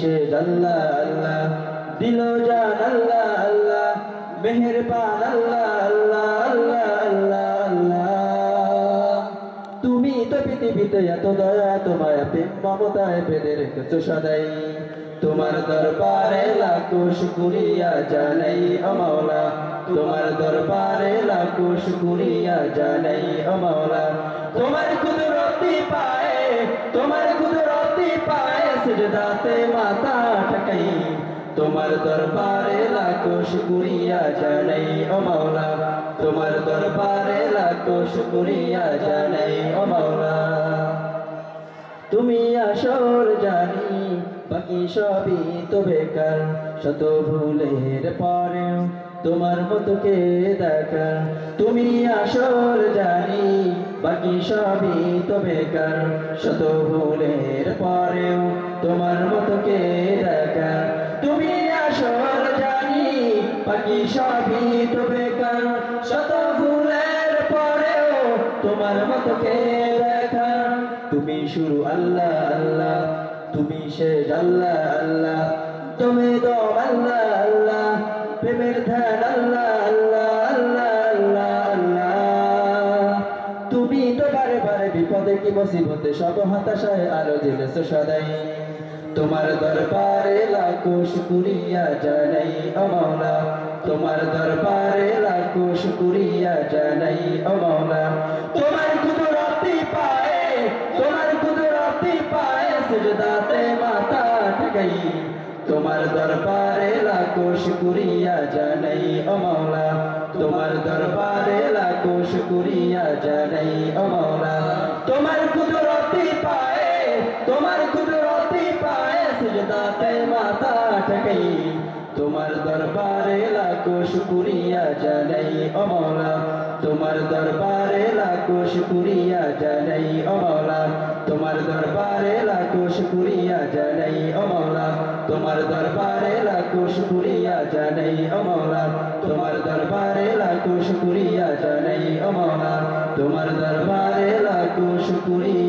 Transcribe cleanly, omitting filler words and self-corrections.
শেষ আল্লাহ আল্লাহ, দিল জান আল্লাহ আল্লাহ, মেহেরবান আল্লাহ আল্লাহ আল্লাহ আল্লাহ আল্লাহ। তুমি তো পৃথিবীতে এত দয়া, এত মায়া, প্রেম মমতায় বেঁধে রেখেছো সদাই। তোমার দরবারে লাখো শুকরিয়া জানাই ও মাওলা, তোমার দরবারে লাখো শুকরিয়া জানাই ও মাওলা। তোমার কুদরতি পায়ে, তোমার কুদরতি পায়ে সিজদাতে মাথা ঠকাই, তোমার দরবারে লাখো শুকরিয়া জানাই ও মাওলা, তোমার দরবারে লাখো শুকরিয়া জানাই ও মাওলা। তুমি আসর জানি বাকি সবই তো বেকার, শত ভুলের পরেও তোমার মতো কে দেখার। তুমি আসর জানি বাকি সবই তো বেকার, শত ভুলের পরেও তোমার মতো কে দেখার। তুমি আসর জানি বাকি সবই তো বেকার, শত ভুলের পরেও তোমার মতো কে দেখার। তুমি শুরু আল্লাহ আল্লাহ, তুমি শেষ আল্লাহ আল্লাহ, তুমি দম আল্লাহ আল্লাহ, প্রেমের ধ্যান আল্লাহ আল্লাহ আল্লাহ আল্লাহ আল্লাহ। তুমি তো বারে বারে বিপদে কি মুসিবতে সব হতাশায় আলো জ্বেলেছো সদাই। তোমার দরবারে লাখো শুকরিয়া জানাই ও মাওলা, তোমার দরবারে লাখো শুকরিয়া জানাই ও মাওলা। তোমার কুদরতি পায়ে, তোমার কুদরতি পায়ে সিজদাতে মাথা ঠকাই, তোমার দরবারে লাখো শুকরিয়া জানাই ও মাওলা, তোমার দরবারে লাখো শুকরিয়া জানাই ও মাওলা। তোমার কুদরতি পায়ে, তোমার কুদরতি পায়ে সিজদাতে মাথা ঠকাই, তোমার দরবারে লাখো শুকরিয়া জানাই ও মাওলা, তোমার দরবারে লাখো শুকরিয়া জানাই ও মাওলা, তোমার দরবারে লাখো শুকরিয়া জানাই ও মাওলা, তোমার দরবারে লাখো শুকরিয়া জানাই ও মাওলা, তোমার দরবারে লাখো শুকরিয়া জানাই ও মাওলা, তোমার দরবারে লাখো শুকরিয়া।